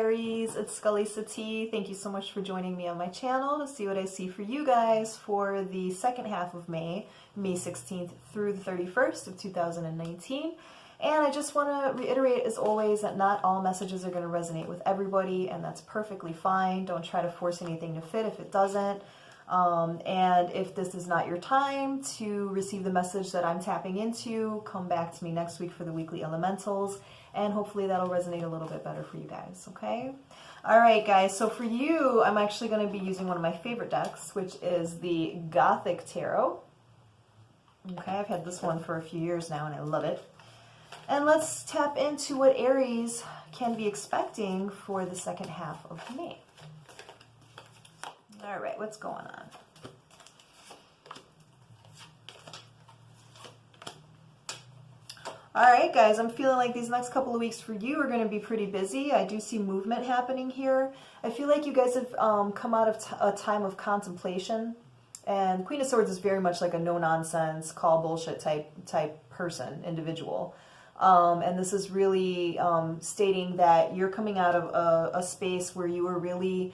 Aries, it's Scully Sati. Thank you so much for joining me on my channel to see what I see for you guys for the second half of May, May 16th through the 31st of 2019. And I just want to reiterate, as always, that not all messages are going to resonate with everybody, and that's perfectly fine. Don't try to force anything to fit if it doesn't. And if this is not your time to receive the message that I'm tapping into, come back to me next week for the weekly elementals, and hopefully that'll resonate a little bit better for you guys, okay? All right, guys, so for you, I'm actually going to be using one of my favorite decks, which is the Gothic Tarot. Okay, I've had this one for a few years now, and I love it. And let's tap into what Aries can be expecting for the second half of May. All right, what's going on? All right, guys, I'm feeling like these next couple of weeks for you are going to be pretty busy. I do see movement happening here. I feel like you guys have come out of a time of contemplation. And Queen of Swords is very much like a no-nonsense, call bullshit type person, individual. And this is really stating that you're coming out of a space where you were really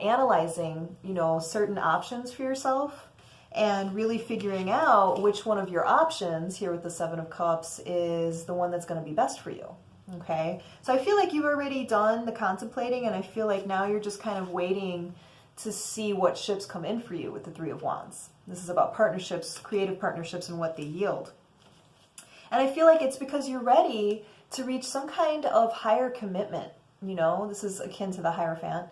analyzing, you know, certain options for yourself and really figuring out which one of your options here with the Seven of Cups is the one that's going to be best for you. Okay, so I feel like you've already done the contemplating, and I feel like now you're just kind of waiting to see what ships come in for you with the Three of Wands. This is about partnerships, creative partnerships, and what they yield. And I feel like it's because you're ready to reach some kind of higher commitment. You know, this is akin to the Hierophant.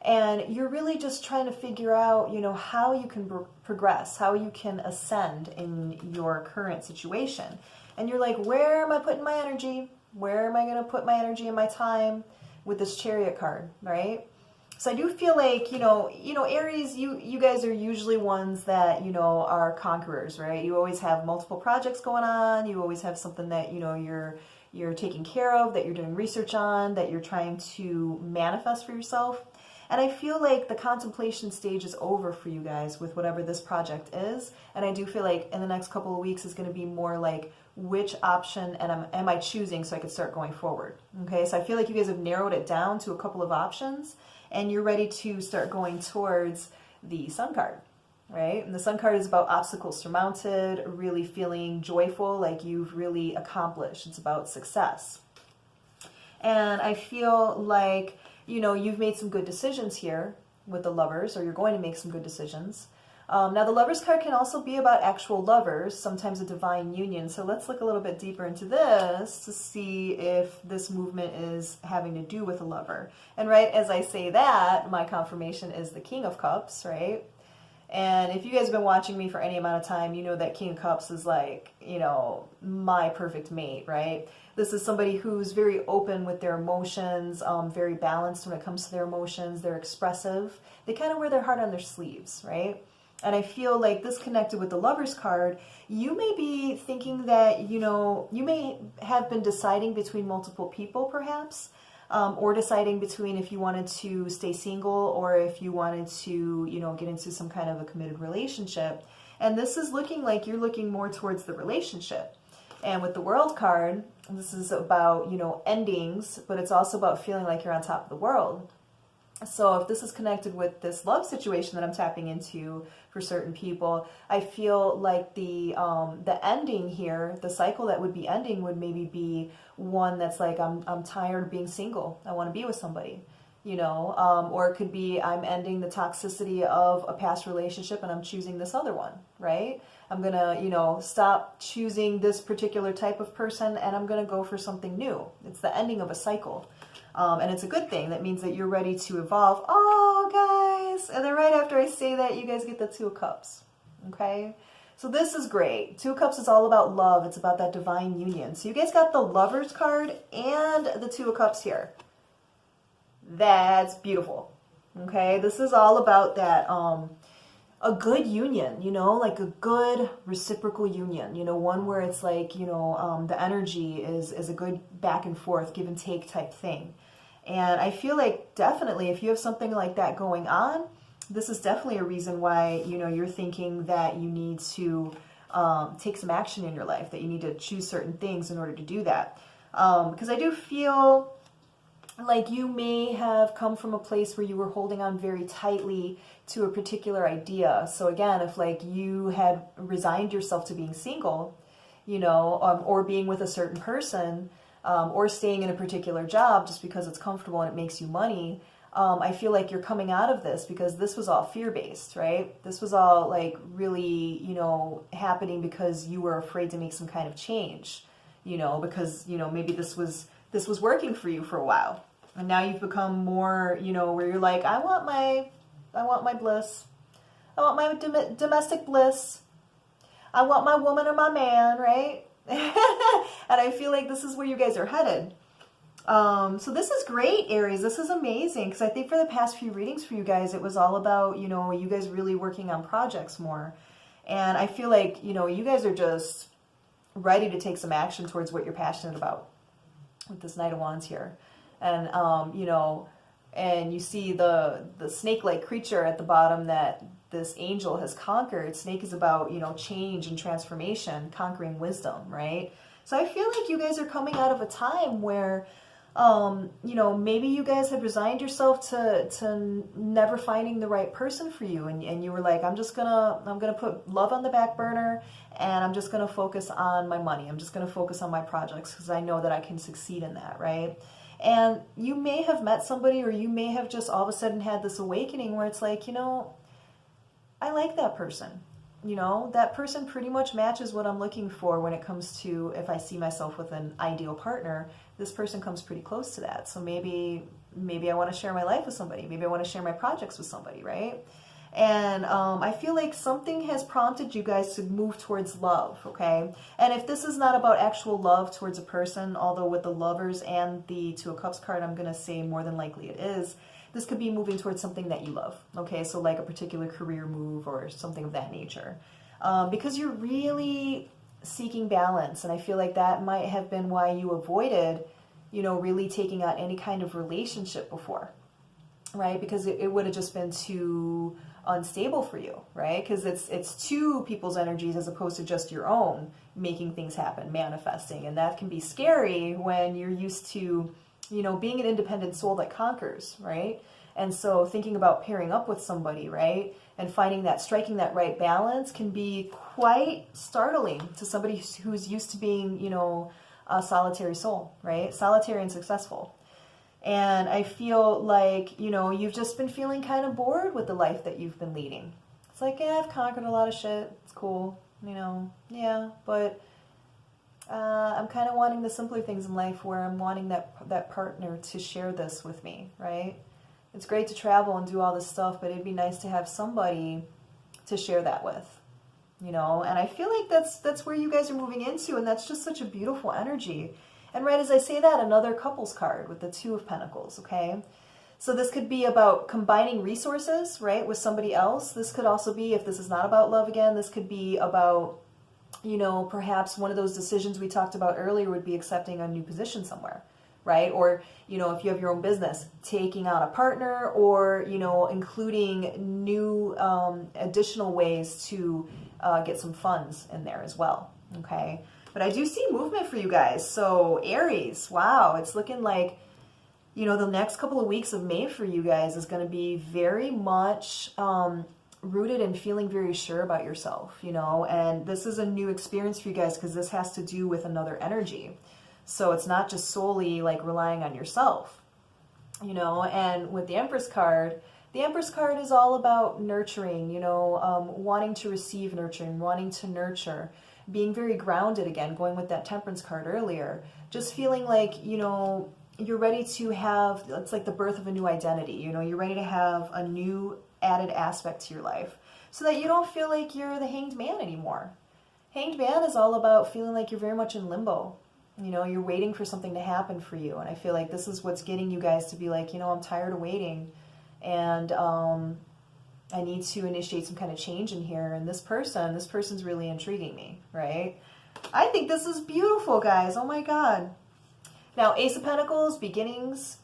And you're really just trying to figure out, you know, how you can progress, how you can ascend in your current situation. And you're like, where am I putting my energy? Where am I going to put my energy and my time with this Chariot card, right? So I do feel like, you know, Aries, you guys are usually ones that, you know, are conquerors, right? You always have multiple projects going on. You always have something that, you know, you're taking care of, that you're doing research on, that you're trying to manifest for yourself. And I feel like the contemplation stage is over for you guys with whatever this project is. And I do feel like in the next couple of weeks is going to be more like, which option am I choosing so I can start going forward? Okay, so I feel like you guys have narrowed it down to a couple of options, and you're ready to start going towards the Sun card, right? And the Sun card is about obstacles surmounted, really feeling joyful, like you've really accomplished. It's about success. And I feel like, you know, you've made some good decisions here with the Lovers, or you're going to make some good decisions. Now, the Lovers card can also be about actual lovers, sometimes a divine union. So let's look a little bit deeper into this to see if this movement is having to do with a lover. And right as I say that, my confirmation is the King of Cups, right? And if you guys have been watching me for any amount of time, you know that King of Cups is like, you know, my perfect mate, right? This is somebody who's very open with their emotions, very balanced when it comes to their emotions. They're expressive. They kind of wear their heart on their sleeves, right? And I feel like this connected with the Lovers card, you may be thinking that, you know, you may have been deciding between multiple people perhaps, or deciding between if you wanted to stay single or if you wanted to, you know, get into some kind of a committed relationship. And this is looking like you're looking more towards the relationship. And with the World card, this is about, you know, endings, but it's also about feeling like you're on top of the world. So if this is connected with this love situation that I'm tapping into for certain people, I feel like the ending here, the cycle that would be ending would maybe be one that's like, I'm tired of being single. I want to be with somebody, you know, or it could be I'm ending the toxicity of a past relationship and I'm choosing this other one, right? I'm going to, you know, stop choosing this particular type of person and I'm going to go for something new. It's the ending of a cycle. And it's a good thing. That means that you're ready to evolve. Oh, guys. And then right after I say that, you guys get the Two of Cups. Okay? So this is great. Two of Cups is all about love. It's about that divine union. So you guys got the Lovers card and the Two of Cups here. That's beautiful. Okay? This is all about that, a good union, you know, like a good reciprocal union, you know, one where it's like, you know, the energy is a good back and forth, give and take type thing. And I feel like definitely if you have something like that going on, this is definitely a reason why, you know, you're thinking that you need to take some action in your life, that you need to choose certain things in order to do that. Because I do feel like you may have come from a place where you were holding on very tightly to a particular idea. So again, if like you had resigned yourself to being single, you know, or being with a certain person, or staying in a particular job just because it's comfortable and it makes you money, I feel like you're coming out of this because this was all fear-based, right? This was all like really, you know, happening because you were afraid to make some kind of change, you know, because, you know, maybe this was working for you for a while. And now you've become more, you know, where you're like, I want my bliss. I want my domestic bliss. I want my woman or my man, right? And I feel like this is where you guys are headed. So this is great, Aries. This is amazing because I think for the past few readings for you guys, it was all about, you know, you guys really working on projects more. And I feel like, you know, you guys are just ready to take some action towards what you're passionate about with this Knight of Wands here. And, you know, and you see the snake-like creature at the bottom that this angel has conquered. Snake is about, you know, change and transformation, conquering wisdom, right? So I feel like you guys are coming out of a time where, you know, maybe you guys had resigned yourself to never finding the right person for you. And you were like, I'm gonna put love on the back burner and I'm just gonna focus on my money. I'm just gonna focus on my projects because I know that I can succeed in that, right? And you may have met somebody, or you may have just all of a sudden had this awakening where it's like, you know, I like that person. You know, that person pretty much matches what I'm looking for when it comes to if I see myself with an ideal partner. This person comes pretty close to that. So maybe I want to share my life with somebody. Maybe I want to share my projects with somebody, right? And I feel like something has prompted you guys to move towards love, okay? And if this is not about actual love towards a person, although with the Lovers and the Two of Cups card, I'm going to say more than likely it is, this could be moving towards something that you love, okay? So like a particular career move or something of that nature. Because you're really seeking balance, and I feel like that might have been why you avoided, you know, really taking on any kind of relationship before, right? Because it would have just been too unstable for you, right? Because it's two people's energies as opposed to just your own making things happen, manifesting, and that can be scary when you're used to, you know, being an independent soul that conquers, right? And so thinking about pairing up with somebody, right, and finding that, striking that right balance can be quite startling to somebody who's used to being, you know, a solitary soul, right? Solitary and successful. And I feel like, you know, you've just been feeling kind of bored with the life that you've been leading. It's like, yeah, I've conquered a lot of shit. It's cool, you know, yeah, but I'm kind of wanting the simpler things in life where I'm wanting that partner to share this with me, right? It's great to travel and do all this stuff, but it'd be nice to have somebody to share that with, you know? And I feel like that's where you guys are moving into, and that's just such a beautiful energy. And right as I say that, another couples card with the Two of Pentacles, okay? So this could be about combining resources, right, with somebody else. This could also be, if this is not about love again, this could be about, you know, perhaps one of those decisions we talked about earlier would be accepting a new position somewhere, right? Or, you know, if you have your own business, taking on a partner, or, you know, including new additional ways to get some funds in there as well, okay? But I do see movement for you guys. So Aries, wow, it's looking like, you know, the next couple of weeks of May for you guys is going to be very much rooted in feeling very sure about yourself, you know, and this is a new experience for you guys because this has to do with another energy. So it's not just solely like relying on yourself, you know. And with the Empress card is all about nurturing, you know, wanting to receive nurturing, wanting to nurture, being very grounded again, going with that Temperance card earlier, just feeling like, you know, you're ready to have, it's like the birth of a new identity, you know, you're ready to have a new added aspect to your life so that you don't feel like you're the Hanged Man anymore. Hanged Man is all about feeling like you're very much in limbo. You know, you're waiting for something to happen for you. And I feel like this is what's getting you guys to be like, you know, I'm tired of waiting, and I need to initiate some kind of change in here. And this person's really intriguing me, right? I think this is beautiful, guys. Oh my God. Now, Ace of Pentacles, beginnings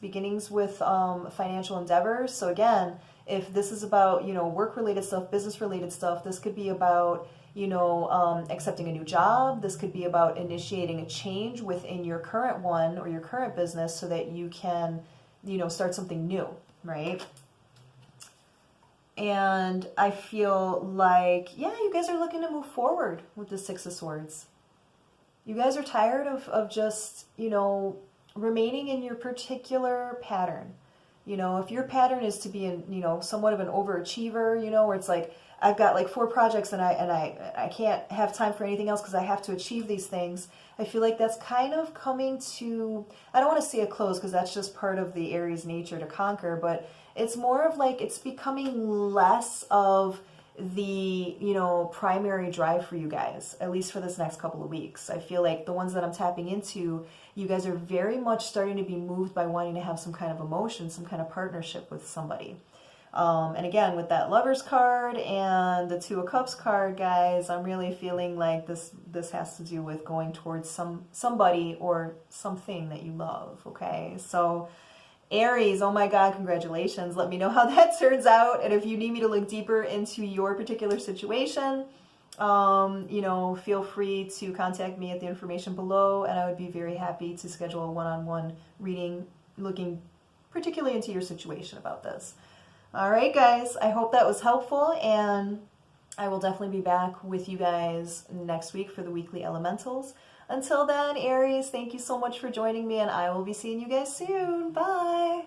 with financial endeavors. So again, if this is about, you know, work-related stuff, business-related stuff, this could be about, you know, accepting a new job. This could be about initiating a change within your current one or your current business so that you can you know, start something new, right? And I feel like, yeah, you guys are looking to move forward with the Six of Swords. You guys are tired of just, you know, remaining in your particular pattern. You know, if your pattern is to be in, you know, somewhat of an overachiever, you know, where it's like, I've got like 4 projects and I can't have time for anything else because I have to achieve these things. I feel like that's kind of coming to, I don't want to say a close because that's just part of the Aries nature to conquer, but it's more of like it's becoming less of the, you know, primary drive for you guys, at least for this next couple of weeks. I feel like the ones that I'm tapping into, you guys are very much starting to be moved by wanting to have some kind of emotion, some kind of partnership with somebody. And again, with that Lovers card and the Two of Cups card, guys, I'm really feeling like this has to do with going towards somebody or something that you love, okay? So Aries, oh my God, congratulations. Let me know how that turns out. And if you need me to look deeper into your particular situation, you know, feel free to contact me at the information below, and I would be very happy to schedule a one-on-one reading looking particularly into your situation about this. All right, guys, I hope that was helpful, and I will definitely be back with you guys next week for the weekly elementals. Until then, Aries, thank you so much for joining me, and I will be seeing you guys soon. Bye.